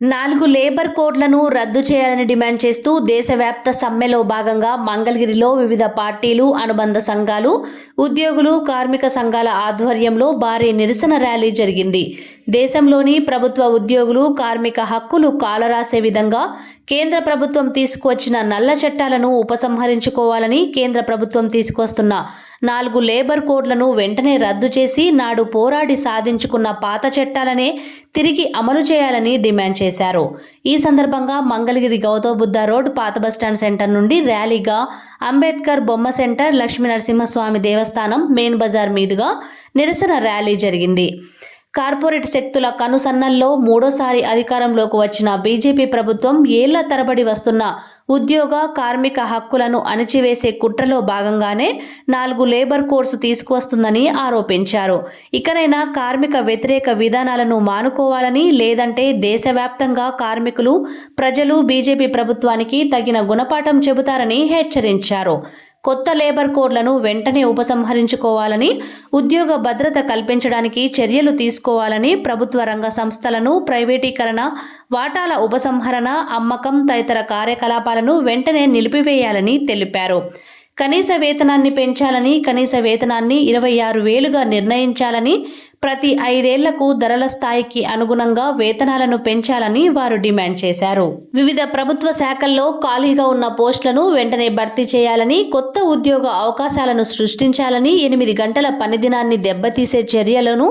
4 labour కోడ్లను రద్దు చేయాలని డిమాండ్ చేస్తూ దేశవ్యాప్త సమ్మెలో భాగంగా మంగళగిరిలో వివిధ పార్టీలు, అనుబంధ సంఘాలు, ఉద్యోగులు, కార్మిక సంఘాల ఆధ్వర్యంలో భారీ నిరసన ర్యాలీ జరిగింది. దేశంలోని ప్రభుత్వ ఉద్యోగులు కార్మిక హక్కులు కాలరాసే విధంగా కేంద్ర ప్రభుత్వం తీసుకువచ్చిన నల్ల చట్టాలను ఉపసంహరించుకోవాలని, కేంద్ర ప్రభుత్వం తీసుకొస్తున్న 4 లేబర్ కోడ్లను వెంటనే రద్దు చేసి నాడు పోరాడి సాధించుకున్న పాత చట్టాలనే తిరిగి అమలు చేయాలని డిమాండ్ చేశారు. ఈ సందర్భంగా మంగళగిరి గౌతమ్ బుద్ధ రోడ్ పాత బస్టాండ్ సెంటర్ నుండి ర్యాలీగా అంబేద్కర్ బొమ్మ సెంటర్, లక్ష్మీ నరసింహస్వామి దేవస్థానం, మెయిన్ బజార్ మీదుగా నిరసన ర్యాలీ జరిగింది. కార్పొరేట్ శక్తుల కనుసన్నల్లో మూడోసారి అధికారంలోకి వచ్చిన బీజేపీ ప్రభుత్వం ఏళ్ల తరబడి వస్తున్న ఉద్యోగ, కార్మిక హక్కులను అణచివేసే కుట్రలో భాగంగానే 4 లేబర్ కోడ్స్ తీసుకువస్తుందని ఆరోపించారు. ఇకనైనా కార్మిక వ్యతిరేక విధానాలను మానుకోవాలని, లేదంటే దేశవ్యాప్తంగా కార్మికులు, ప్రజలు బీజేపీ ప్రభుత్వానికి తగిన గుణపాఠం చెబుతారని హెచ్చరించారు. కొత్త లేబర్ కోడ్లను వెంటనే ఉపసంహరించుకోవాలని, ఉద్యోగ భద్రత కల్పించడానికి చర్యలు తీసుకోవాలని, ప్రభుత్వ రంగ సంస్థలను ప్రైవేటీకరణ, వాటాల ఉపసంహరణ, అమ్మకం తదితర కార్యకలాపాలను వెంటనే నిలిపివేయాలని తెలిపారు. కనీస వేతనాన్ని పెంచాలని, కనీస వేతనాన్ని 26,000గా నిర్ణయించాలని, ప్రతి 5 ఏళ్లకు ధరల స్థాయికి అనుగుణంగా వేతనాలను పెంచాలని వారు డిమాండ్ చేశారు. వివిధ ప్రభుత్వ శాఖల్లో ఖాళీగా ఉన్న పోస్టులను వెంటనే భర్తీ చేయాలని, కొత్త ఉద్యోగ అవకాశాలను సృష్టించాలని, 8 గంటల పని దినాన్ని దెబ్బతీసే చర్యలను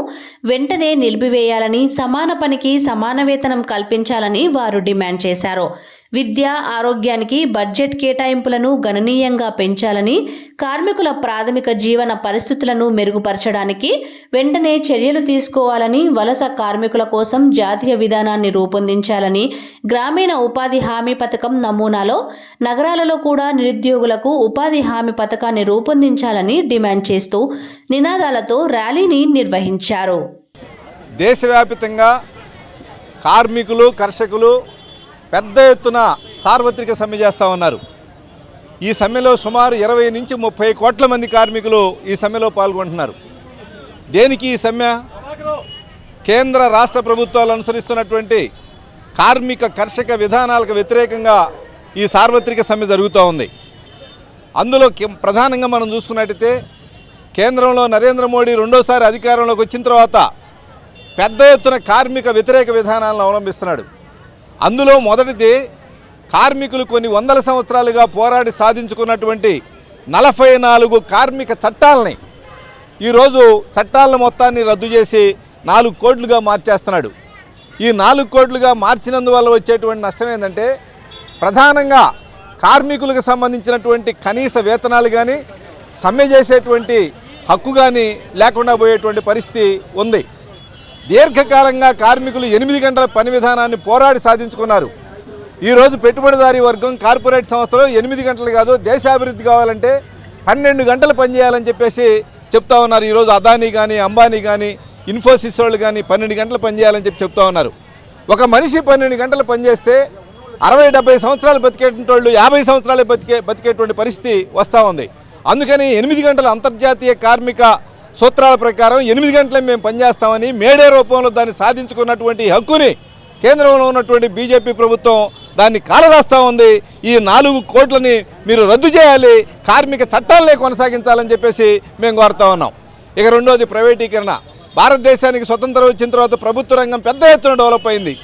వెంటనే నిలిపివేయాలని, సమాన పనికి సమాన వేతనం కల్పించాలని వారు డిమాండ్ చేశారు. విద్య, ఆరోగ్యానికి బడ్జెట్ కేటాయింపులను గణనీయంగా పెంచాలని, కార్మికుల ప్రాథమిక జీవన పరిస్థితులను మెరుగుపరచడానికి వెంటనే చర్యలు తీసుకోవాలని, వలస కార్మికుల కోసం జాతీయ విధానాన్ని రూపొందించాలని, గ్రామీణ ఉపాధి హామీ పథకం నమూనాలో నగరాలలో కూడా నిరుద్యోగులకు ఉపాధి హామీ పథకాన్ని రూపొందించాలని డిమాండ్ చేస్తూ నినాదాలతో ర్యాలీని నిర్వహించారు. దేశవ్యాప్తంగా కార్మికులు, కర్షకులు పెద్ద ఎత్తున సార్వత్రిక సమ్మె చేస్తూ ఉన్నారు. ఈ సమ్మెలో సుమారు 20 నుంచి 30 కోట్ల మంది కార్మికులు ఈ సమ్మెలో పాల్గొంటున్నారు. దేనికి ఈ సమ్మె? కేంద్ర రాష్ట్ర ప్రభుత్వాలు అనుసరిస్తున్నటువంటి కార్మిక, కర్షక విధానాలకు వ్యతిరేకంగా ఈ సార్వత్రిక సమ్మె జరుగుతూ ఉంది. అందులో ప్రధానంగా మనం చూసుకున్నట్టయితే కేంద్రంలో నరేంద్ర మోడీ రెండోసారి అధికారంలోకి వచ్చిన తర్వాత పెద్ద ఎత్తున కార్మిక వ్యతిరేక విధానాలను అవలంబిస్తున్నాడు. అందులో మొదటిది కార్మికులు కొన్ని వందల సంవత్సరాలుగా పోరాడి సాధించుకున్నటువంటి 44 కార్మిక చట్టాలని ఈరోజు చట్టాల మొత్తాన్ని రద్దు చేసి 4 కోడ్లుగా మార్చేస్తున్నాడు. ఈ 4 కోడ్లుగా మార్చినందువల్ల వచ్చేటువంటి నష్టం ఏంటంటే ప్రధానంగా కార్మికులకు సంబంధించినటువంటి కనీస వేతనాలు కానీ, సమ్మె చేసేటువంటి హక్కు కానీ లేకుండా పోయేటువంటి పరిస్థితి ఉంది. దీర్ఘకాలంగా కార్మికులు 8 గంటల పని విధానాన్ని పోరాడి సాధించుకున్నారు. ఈరోజు పెట్టుబడిదారీ వర్గం, కార్పొరేట్ సంస్థలు 8 గంటలు కాదు, దేశాభివృద్ధి కావాలంటే 12 గంటలు పనిచేయాలని చెప్పేసి చెప్తా ఉన్నారు. ఈరోజు అదానీ కానీ, అంబానీ కానీ, ఇన్ఫోసిస్ వాళ్ళు కానీ 12 గంటలు పనిచేయాలని చెప్తా ఉన్నారు. ఒక మనిషి 12 గంటలు పనిచేస్తే 60-70 సంవత్సరాలు బతికేటువంటి వాళ్ళు 50 సంవత్సరాలు బతికేటువంటి పరిస్థితి వస్తూ ఉంది. అందుకని 8 గంటల అంతర్జాతీయ కార్మిక సూత్రాల ప్రకారం 8 గంటలే మేము పనిచేస్తామని మేడే రూపంలో దాన్ని సాధించుకున్నటువంటి హక్కుని కేంద్రంలో ఉన్నటువంటి బీజేపీ ప్రభుత్వం దాన్ని కాలరాస్తూ ఉంది. ఈ 4 కోట్లని మీరు రద్దు చేయాలి, కార్మిక చట్టాలనే కొనసాగించాలని చెప్పేసి మేము కోరుతా ఉన్నాం. ఇక రెండోది ప్రైవేటీకరణ. భారతదేశానికి స్వతంత్రం వచ్చిన తర్వాత ప్రభుత్వ రంగం పెద్ద ఎత్తున డెవలప్ అయింది.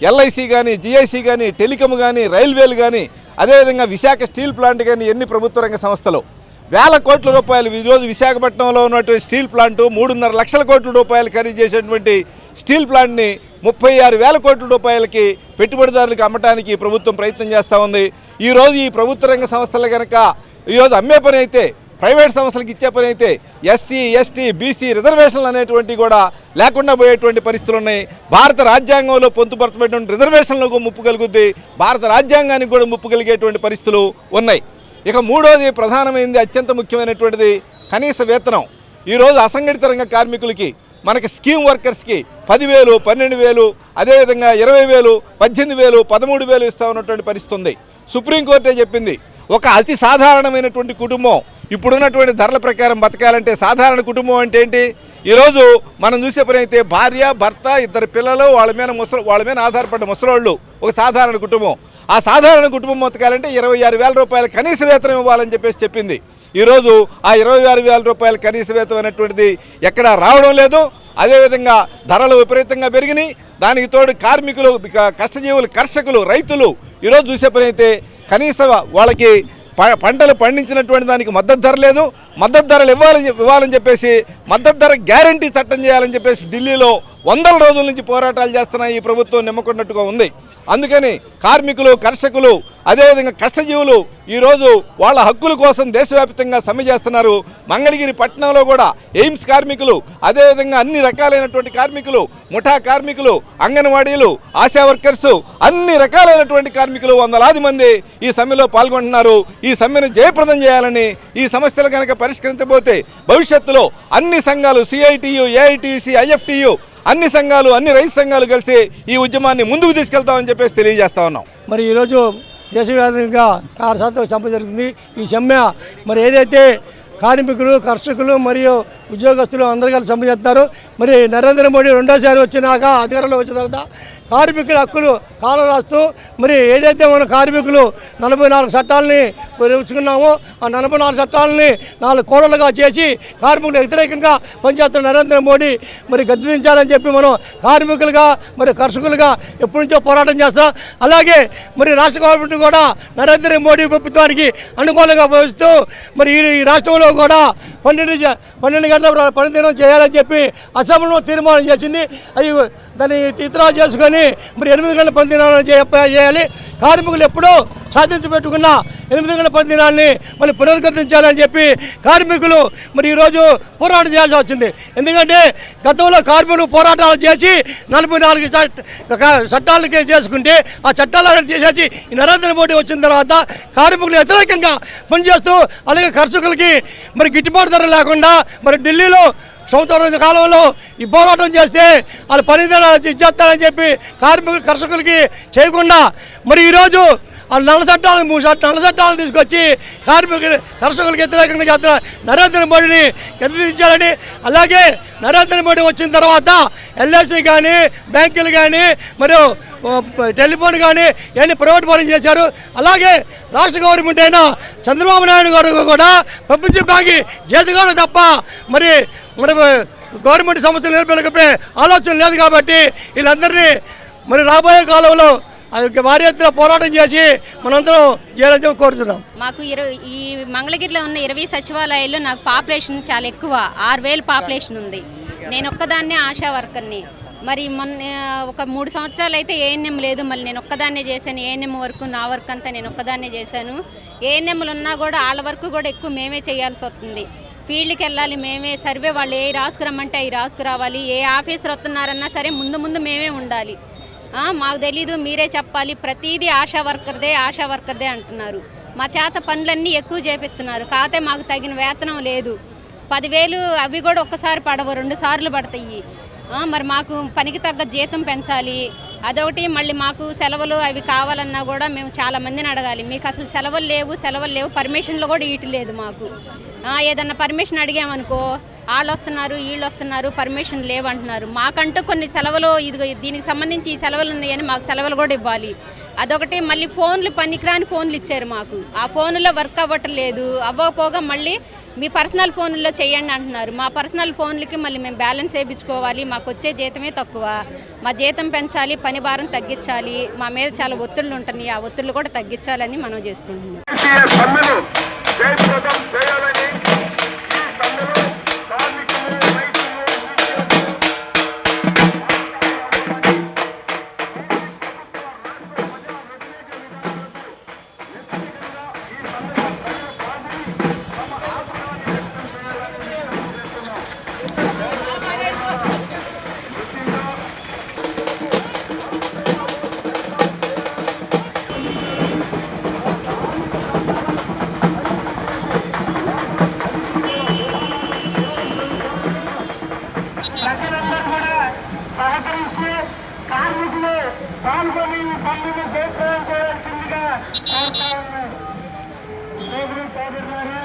ఎల్ఐసి కానీ, జిఐసి కానీ, టెలికాం కానీ, రైల్వేలు కానీ, అదేవిధంగా విశాఖ స్టీల్ ప్లాంట్ కానీ ఎన్ని ప్రభుత్వ రంగ సంస్థలు వేల కోట్ల రూపాయలు ఈరోజు విశాఖపట్నంలో ఉన్నటువంటి స్టీల్ ప్లాంటు 3.5 లక్షల కోట్ల రూపాయలు ఖరీదు చేసేటువంటి స్టీల్ ప్లాంట్ని 36,000 కోట్ల రూపాయలకి పెట్టుబడిదారులకు అమ్మటానికి ప్రభుత్వం ప్రయత్నం చేస్తూ ఉంది. ఈరోజు ఈ ప్రభుత్వ రంగ సంస్థలు కనుక ఈరోజు అమ్మే పని అయితే, ప్రైవేట్ సంస్థలకు ఇచ్చే పని అయితే ఎస్సీ, ఎస్టీ, బీసీ రిజర్వేషన్లు అనేటువంటివి కూడా లేకుండా పోయేటువంటి పరిస్థితులు ఉన్నాయి. భారత రాజ్యాంగంలో పొందుపరచబడినటువంటి రిజర్వేషన్లకు ముప్పు కలుగుద్ది, భారత రాజ్యాంగానికి కూడా ముప్పు కలిగేటువంటి పరిస్థితులు ఉన్నాయి. ఇక మూడోది ప్రధానమైనది, అత్యంత ముఖ్యమైనటువంటిది కనీస వేతనం. ఈరోజు అసంఘటిత రంగ కార్మికులకి, మనకి స్కీమ్ వర్కర్స్కి 10,000, 12,000, అదేవిధంగా 20,000, 18,000, 13,000 ఇస్తూ ఉన్నటువంటి పరిస్థితి ఉంది. సుప్రీంకోర్టే చెప్పింది ఒక అతి సాధారణమైనటువంటి కుటుంబం ఇప్పుడున్నటువంటి ధరల ప్రకారం బతకాలంటే సాధారణ కుటుంబం అంటే ఏంటి? ఈరోజు మనం చూసే పని అయితే భార్య, భర్త, ఇద్దరు పిల్లలు, వాళ్ళ మీద ఆధారపడ్డ ముసలోళ్ళు ఒక సాధారణ కుటుంబం. ఆ సాధారణ కుటుంబం బతకాలంటే 26,000 రూపాయల కనీస వేతనం ఇవ్వాలని చెప్పేసి చెప్పింది. ఈరోజు ఆ 26,000 రూపాయల కనీస వేతనం అనేటువంటిది ఎక్కడా రావడం లేదు. అదేవిధంగా ధరలు విపరీతంగా పెరిగినాయి. దానికి తోడు కార్మికులు, కష్టజీవులు, కర్షకులు, రైతులు ఈరోజు చూసే పని అయితే కనీస వాళ్ళకి పంటలు పండించినటువంటి దానికి మద్దతు ధర లేదు. మద్దతు ధరలు ఇవ్వాలని చెప్పేసి మద్దతు ధర గ్యారంటీ చట్టం చేయాలని చెప్పేసి ఢిల్లీలో 100 రోజుల నుంచి పోరాటాలు చేస్తున్న ఈ ప్రభుత్వం నిమ్మకున్నట్టుగా ఉంది. అందుకని కార్మికులు, కర్షకులు, అదేవిధంగా కష్టజీవులు ఈరోజు వాళ్ళ హక్కుల కోసం దేశవ్యాప్తంగా సమ్మె చేస్తున్నారు. మంగళగిరి పట్టణంలో కూడా ఎయిమ్స్ కార్మికులు, అదేవిధంగా అన్ని రకాలైనటువంటి కార్మికులు, ముఠా కార్మికులు, అంగన్వాడీలు, ఆశా వర్కర్సు, అన్ని రకాలైనటువంటి కార్మికులు వందలాది మంది ఈ సమ్మెలో పాల్గొంటున్నారు. ఈ సమ్మెను జయప్రదం చేయాలని, ఈ సమస్యలు కనుక పరిష్కరించబోతే భవిష్యత్తులో అన్ని సంఘాలు సిఐటియు, ఏఐటిసి, ఐఎఫ్టియు అన్ని సంఘాలు, అన్ని రైతు సంఘాలు కలిసి ఈ ఉద్యమాన్ని ముందుకు తీసుకెళ్తామని చెప్పేసి తెలియజేస్తా ఉన్నాం. మరి ఈరోజు దేశవ్యాప్తంగా 6% సమ్మె జరుగుతుంది. ఈ సమ్మె మరి ఏదైతే కార్మికులు, కర్షకులు మరియు ఉద్యోగస్తులు అందరూ కలిసి సమ్మె చేస్తారు. మరి నరేంద్ర మోడీ రెండోసారి వచ్చినాక అధికారంలో వచ్చిన తర్వాత కార్మికుల హక్కులు కాలం రాస్తూ మరి ఏదైతే మన కార్మికులు 44 చట్టాలని ఉంచుకున్నామో ఆ 44 చట్టాలని 4 కోడలుగా చేసి కార్మికులకు వ్యతిరేకంగా పనిచేస్తున్న నరేంద్ర మోడీ మరి గద్దెదించాలని చెప్పి మనం కార్మికులుగా మరి కర్షకులుగా ఎప్పటి నుంచో పోరాటం చేస్తాం. అలాగే మరి రాష్ట్ర గవర్నమెంట్ కూడా నరేంద్ర మోడీ ప్రభుత్వానికి అనుకూలంగా భావిస్తూ మరి ఈ రాష్ట్రంలో కూడా 12 గంటల పనిదినం చేయాలని చెప్పి అసెంబ్లీలో తీర్మానం చేసింది. అది దాన్ని ఇతరా చేసుకొని మరి 8 గంటల పనిదినాలను చేయాలి. కార్మికులు ఎప్పుడూ సాధించి పెట్టుకున్న 8 గంటల పనిదినాన్ని మళ్ళీ పునరుద్ధరించాలని చెప్పి కార్మికులు మరి ఈరోజు పోరాటం చేయాల్సి వచ్చింది. ఎందుకంటే గతంలో కార్మికులు పోరాటాలు చేసి 44 చట్టాలకి చేసుకుంటే ఆ చట్టాలను చేసేసి ఈ నరేంద్ర మోడీ వచ్చిన తర్వాత కార్మికులు వ్యతిరేకంగా పనిచేస్తూ అలాగే కర్షకులకి మరి గిట్టుబాటు ధర లేకుండా మరి ఢిల్లీలో సంవత్సరం కాలంలో ఈ పోరాటం చేస్తే వాళ్ళు పనిదినాలు ఇచ్చేస్తారని చెప్పి కార్మికులు, కర్షకులకి చేయకుండా మరి ఈరోజు వాళ్ళు నల్ల చట్టాలను తీసుకొచ్చి కార్మికులు, కర్షకులకు వ్యతిరేకంగా చేస్తున్న నరేంద్ర మోడీని గద్దెదించాలని, అలాగే నరేంద్ర మోడీ వచ్చిన తర్వాత ఎల్ఐసి కానీ, బ్యాంకులు కానీ, మరియు టెలిఫోన్ కానీ ఇవన్నీ ప్రైవేట్ పరం చేశారు. అలాగే రాష్ట్ర గవర్నమెంట్ అయినా చంద్రబాబు నాయుడు గారు కూడా ప్రపంచ బ్యాంకి చేతిగాను తప్ప మరి గవర్నమెంట్ సంస్థలు నిలబెట్టకపోయే ఆలోచన లేదు. కాబట్టి వీళ్ళందరినీ మరి రాబోయే కాలంలో భారీ ఎత్తున పోరాటం చేసి మనందరం చేయాలని కోరుతున్నాం. మాకు ఈ మంగళగిరిలో ఉన్న 20 సచివాలయాల్లో నాకు పాపులేషన్ చాలా ఎక్కువ, 6,000 పాపులేషన్ ఉంది. నేను ఒక్కదాన్నే ఆశా వర్కర్ని. మరి మొన్న ఒక 3 సంవత్సరాలు అయితే ఏఎన్ఎం లేదు, మళ్ళీ నేను ఒక్కదాన్నే చేశాను. ఏఎన్ఎం వరకు నా వర్క్ అంతా నేను ఒక్కదాన్నే చేశాను. ఏఎన్ఎంలు ఉన్నా కూడా వాళ్ళ వర్క్ కూడా ఎక్కువ మేమే చేయాల్సి వస్తుంది. ఫీల్డ్కి వెళ్ళాలి మేమే, సర్వే వాళ్ళు ఏ రాసుకురమ్మంటే అవి రాసుకురావాలి. ఏ ఆఫీసర్ వస్తున్నారన్నా సరే ముందు మేమే ఉండాలి. మాకు తెలీదు, మీరే చెప్పాలి, ప్రతిదీ ఆశా వర్కర్దే అంటున్నారు. మా చేత పనులన్నీ ఎక్కువ చేపిస్తున్నారు, కాకపోతే మాకు తగిన వేతనం లేదు. 10,000 అవి కూడా ఒక్కసారి పడవు, 2 సార్లు పడతాయి. మరి మాకు పనికి తగ్గ జీతం పెంచాలి. అదొకటి. మళ్ళీ మాకు సెలవులు అవి కావాలన్నా కూడా మేము చాలా మందిని అడగాలి. మీకు అసలు సెలవులు లేవు, పర్మిషన్లు కూడా ఇవ్వట్లేదు మాకు. ఏదన్నా పర్మిషన్ అడిగామనుకో వాళ్ళు వస్తున్నారు, వీళ్ళు వస్తున్నారు, పర్మిషన్ లేవంటున్నారు. మాకంటూ కొన్ని సెలవులు దీనికి సంబంధించి ఈ సెలవులు ఉన్నాయని మాకు సెలవులు కూడా ఇవ్వాలి. అదొకటి. మళ్ళీ ఫోన్లు పనికిరాని ఫోన్లు ఇచ్చారు మాకు. ఆ ఫోన్లో వర్క్ అవ్వట్లేదు. అవ్వకపోగా మళ్ళీ మీ పర్సనల్ ఫోన్లో చేయండి అంటున్నారు. మా పర్సనల్ ఫోన్లకి మళ్ళీ మేము బ్యాలెన్స్ వేయించుకోవాలి. మాకు వచ్చే జీతమే తక్కువ. మా జీతం పెంచాలి, పని భారం తగ్గించాలి. మా మీద చాలా ఒత్తిళ్ళు ఉంటున్నాయి, ఆ ఒత్తిళ్ళు కూడా తగ్గించాలని మనం చేసుకుంటున్నాం. కార్మికులు పాల్గొని సమ్మెను జయప్రదం చేయాల్సిందిగా కోరుతా ఉన్నాను. సోదరులారా